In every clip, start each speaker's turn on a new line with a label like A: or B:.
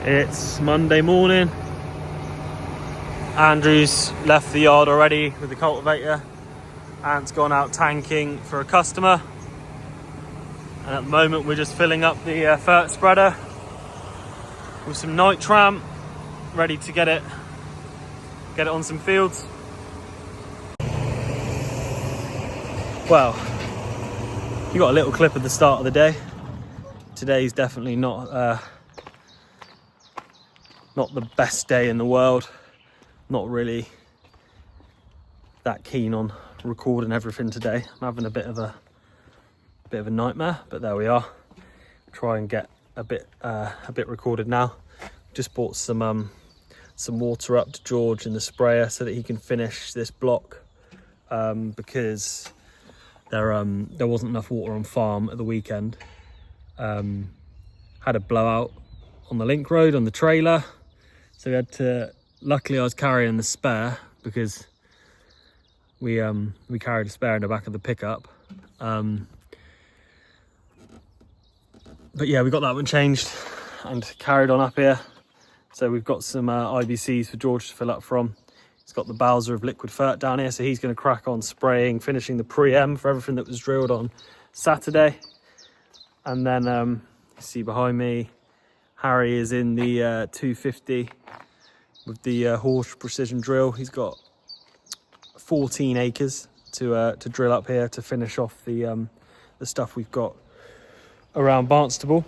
A: It's Monday morning. Andrew's left the yard already with the cultivator. Ant's gone out tanking for a customer. And at the moment we're just filling up the fert spreader with some nitram, ready to get it on some fields. Well, you got a little clip at the start of the day. Today's definitely not the best day in the world. Not really that keen on recording everything today. I'm having a bit of a nightmare, but there we are. Try and get a bit recorded now. Just bought some water up to George in the sprayer so that he can finish this block, because there wasn't enough water on farm at the weekend. Had a blowout on the link road on the trailer, so we had to, luckily I was carrying the spare because we carried a spare in the back of the pickup. But yeah, we got that one changed and carried on up here. So we've got some IBCs for George to fill up from. He's got the Bowser of liquid fert down here, so he's going to crack on spraying, finishing the pre-em for everything that was drilled on Saturday. And then you see behind me, Harry is in the 250 with the Horsch precision drill. He's got 14 acres to drill up here to finish off the stuff we've got around Barnstable.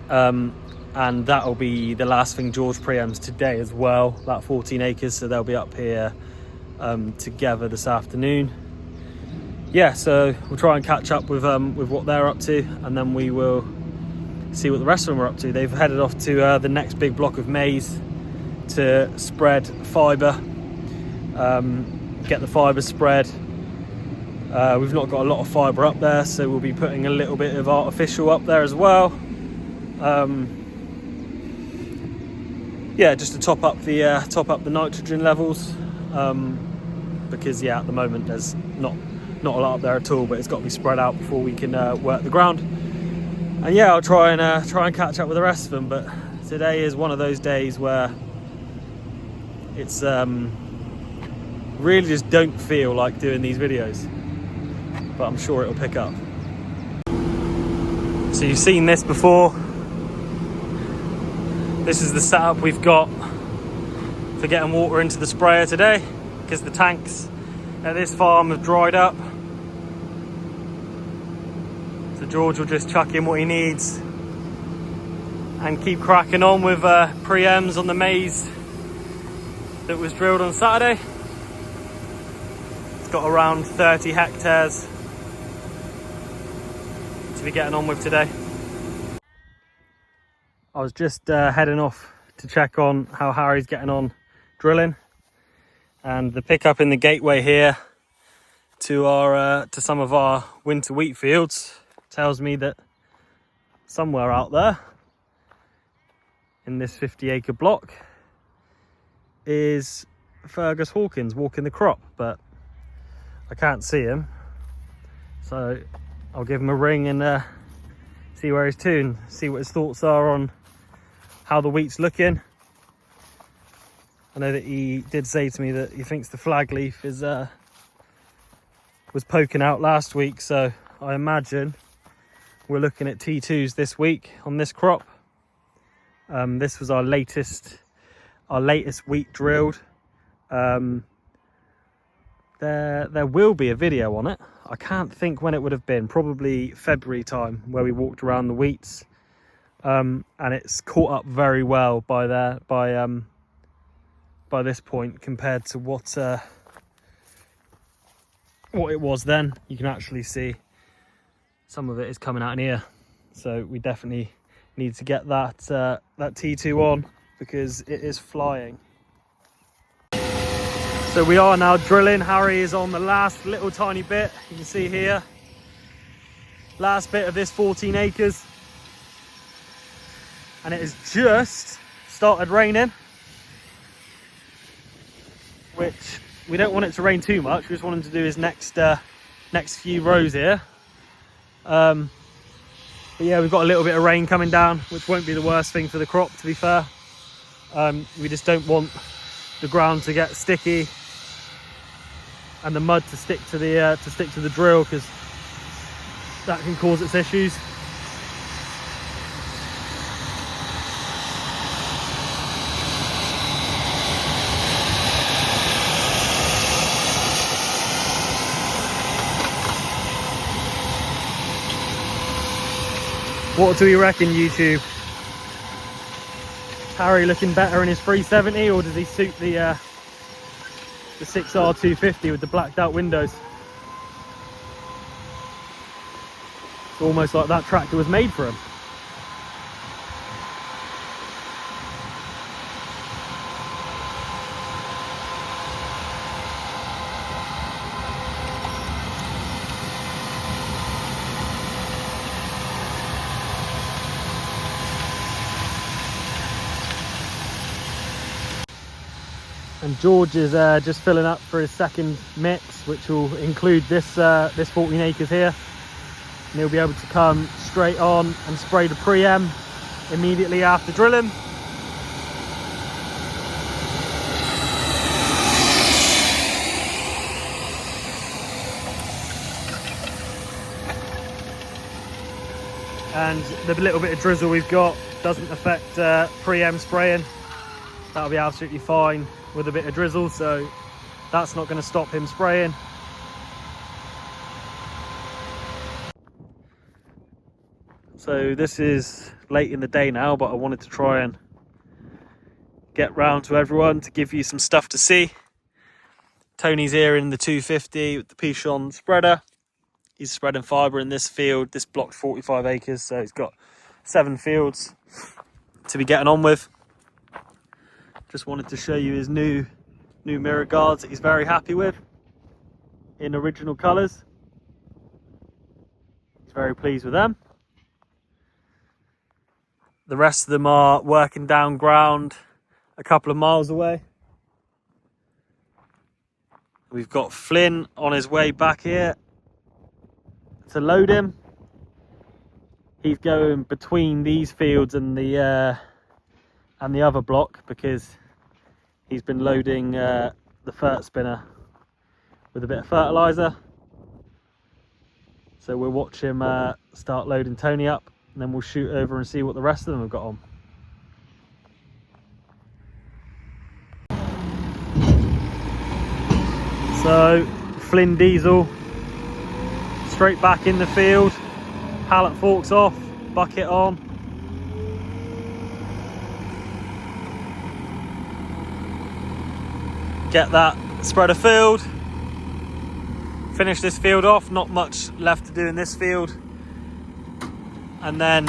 A: And that'll be the last thing George preems today as well, that 14 acres, so they'll be up here together this afternoon. Yeah, so we'll try and catch up with what they're up to, and then we will see what the rest of them are up to. They've headed off to the next big block of maize to spread fibre, get the fibre spread. We've not got a lot of fibre up there, so we'll be putting a little bit of artificial up there as well. Yeah, just to top up the nitrogen levels, because yeah, at the moment there's not a lot up there at all, but it's got to be spread out before we can work the ground. And yeah, I'll try and catch up with the rest of them. But today is one of those days where it's really just don't feel like doing these videos, but I'm sure it'll pick up. So you've seen this before. This is the setup we've got for getting water into the sprayer today, because the tanks at this farm have dried up. So George will just chuck in what he needs and keep cracking on with pre-ems on the maize that was drilled on Saturday. It's got around 30 hectares to be getting on with today. I was just heading off to check on how Harry's getting on drilling, and the pickup in the gateway here to some of our winter wheat fields tells me that somewhere out there in this 50-acre block is Fergus Hawkins walking the crop, but I can't see him, so I'll give him a ring and see where he's to, see what his thoughts are on how the wheat's looking. I know that he did say to me that he thinks the flag leaf is was poking out last week, so I imagine we're looking at T2s this week on this crop. This was our latest wheat drilled. There will be a video on it. I can't think when it would have been, probably February time, where we walked around the wheats, and it's caught up very well by this point compared to what it was then. You can actually see some of it is coming out in here, so we definitely need to get that T2 on, because it is flying. So we are now drilling. Harry is on the last little tiny bit. You can see here, last bit of this 14 acres. And it has just started raining, which we don't want it to rain too much. We just want him to do his next few rows here. But yeah, we've got a little bit of rain coming down, which won't be the worst thing for the crop, to be fair. We just don't want the ground to get sticky and the mud to stick to the drill, because that can cause its issues. What do we reckon, YouTube? Harry looking better in his 370, or does he suit the 6R 250 with the blacked out windows? It's almost like that tractor was made for him. And George is just filling up for his second mix, which will include this 14 acres here. And he'll be able to come straight on and spray the pre-em immediately after drilling. And the little bit of drizzle we've got doesn't affect pre-em spraying. That'll be absolutely fine with a bit of drizzle, so that's not going to stop him spraying. So this is late in the day now, but I wanted to try and get round to everyone to give you some stuff to see. Tony's here in the 250 with the Pichon spreader. He's spreading fibre in this field. This block's 45 acres, so he's got 7 fields to be getting on with. Just wanted to show you his new mirror guards that he's very happy with, in original colours. He's very pleased with them. The rest of them are working down ground a couple of miles away. We've got Flynn on his way back here to load him. He's going between these fields and the other block, because he's been loading the fert spinner with a bit of fertilizer. So we'll watch him start loading Tony up, and then we'll shoot over and see what the rest of them have got on. So Flynn diesel straight back in the field, pallet forks off, bucket on. Get that spreader filled, finish this field off, not much left to do in this field, and then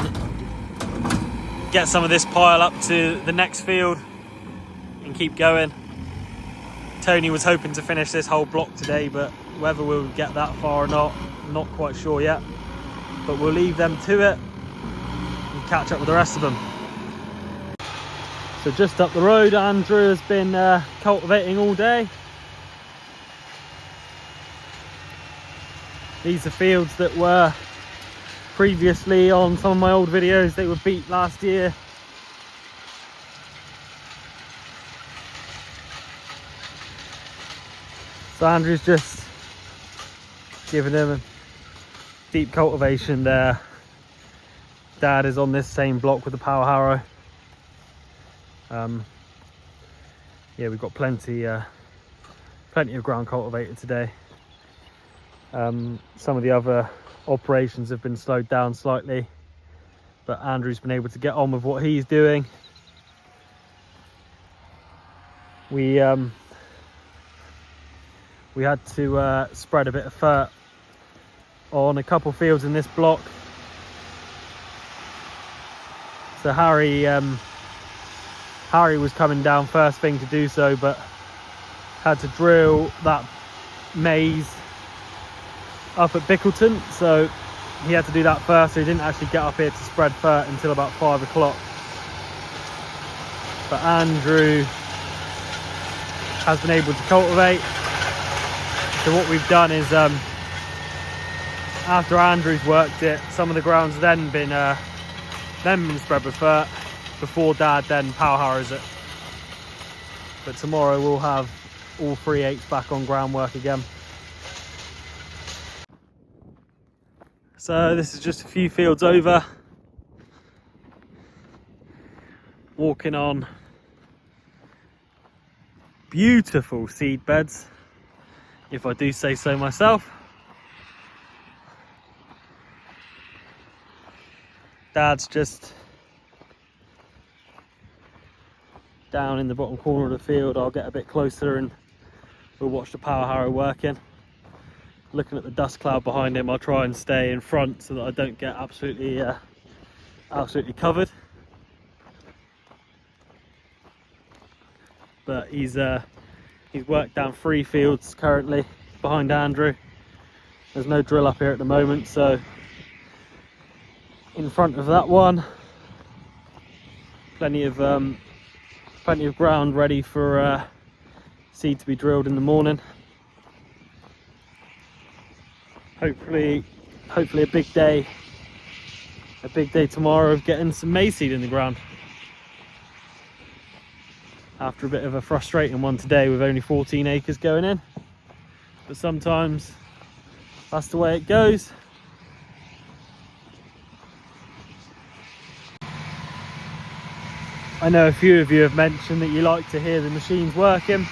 A: get some of this pile up to the next field and keep going. Tony was hoping to finish this whole block today, but whether we'll get that far or not, I'm not quite sure yet, but we'll leave them to it and catch up with the rest of them. So just up the road, Andrew has been cultivating all day. These are fields that were previously on some of my old videos. They were beat last year. So Andrew's just giving them a deep cultivation there. Dad is on this same block with the power harrow. Yeah, we've got plenty of ground cultivated today. Some of the other operations have been slowed down slightly, but Andrew's been able to get on with what he's doing. We had to spread a bit of fert on a couple fields in this block. So Harry was coming down first thing to do so, but had to drill that maize up at Bickleton, so he had to do that first, so he didn't actually get up here to spread fert until about 5 o'clock. But Andrew has been able to cultivate. So what we've done is after Andrew's worked it, some of the ground's then been spread with fert before Dad then power harrows it. But tomorrow we'll have all 3/8 back on groundwork again. So this is just a few fields over. Walking on beautiful seed beds, if I do say so myself. Dad's just down in the bottom corner of the field. I'll get a bit closer and we'll watch the power harrow working. Looking at the dust cloud behind him, I'll try and stay in front so that I don't get absolutely covered. But he's worked down 3 fields currently behind Andrew. There's no drill up here at the moment, so in front of that one, plenty of ground ready for seed to be drilled in the morning. Hopefully a big day tomorrow of getting some maize seed in the ground. After a bit of a frustrating one today with only 14 acres going in, but sometimes that's the way it goes. I know a few of you have mentioned that you like to hear the machines working.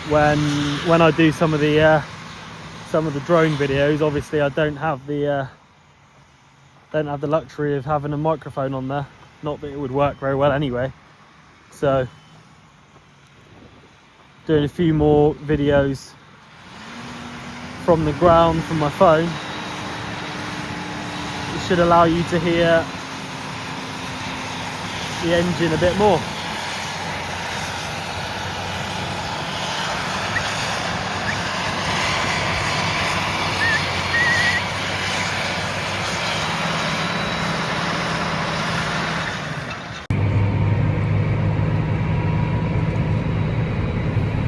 A: When I do some of the drone videos, obviously I don't have the luxury of having a microphone on there. Not that it would work very well anyway. So doing a few more videos from the ground from my phone, it should allow you to hear the engine a bit more.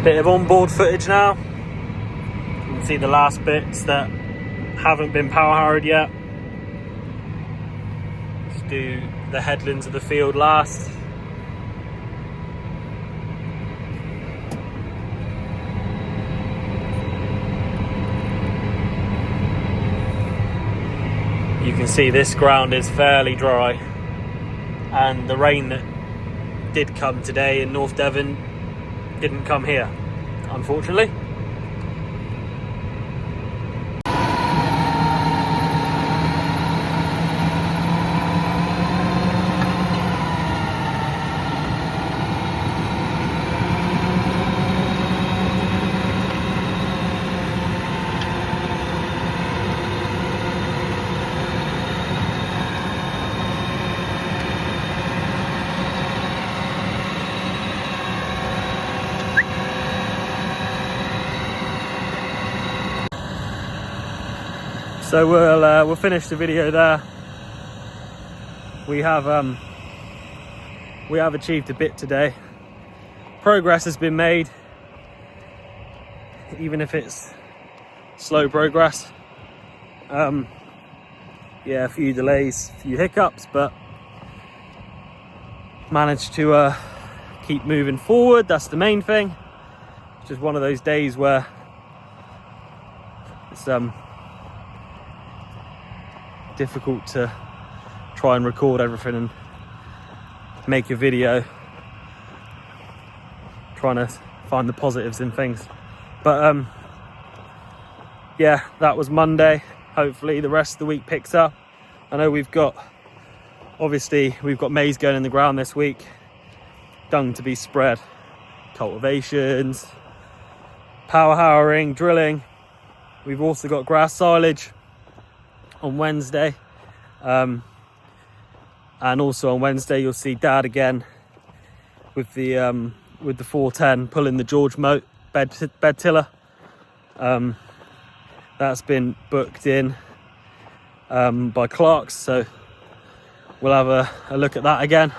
A: Bit of onboard footage now. You can see the last bits that haven't been power harrowed yet. Let's do the headlands of the field last. You can see this ground is fairly dry, and the rain that did come today in North Devon didn't come here, unfortunately. So we'll finish the video there. We have achieved a bit today. Progress has been made, even if it's slow progress. Yeah, a few delays, a few hiccups, but managed to keep moving forward. That's the main thing. It's just one of those days where it's difficult to try and record everything and make a video, trying to find the positives in things. But yeah, that was Monday. Hopefully the rest of the week picks up. I know we've got maize going in the ground this week, dung to be spread, cultivations, power harrowing, drilling. We've also got grass silage on Wednesday, and also on Wednesday you'll see Dad again with the 410 pulling the George Moat bed tiller. That's been booked in by Clark's, so we'll have a look at that again.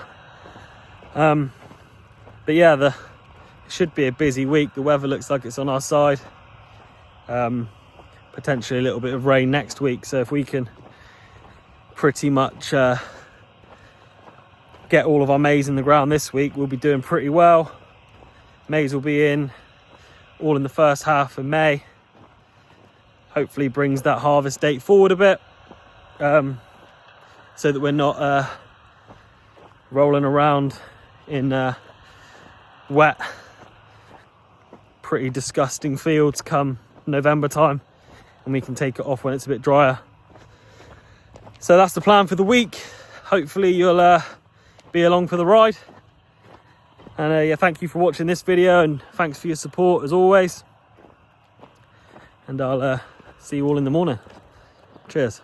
A: But yeah, it should be a busy week. The weather looks like it's on our side. Potentially a little bit of rain next week. So if we can pretty much get all of our maize in the ground this week, we'll be doing pretty well. Maize will be in all in the first half of May. Hopefully brings that harvest date forward a bit, so that we're not rolling around in wet, pretty disgusting fields come November time, and we can take it off when it's a bit drier. So that's the plan for the week. Hopefully you'll be along for the ride. And yeah, thank you for watching this video, and thanks for your support as always. And I'll see you all in the morning. Cheers.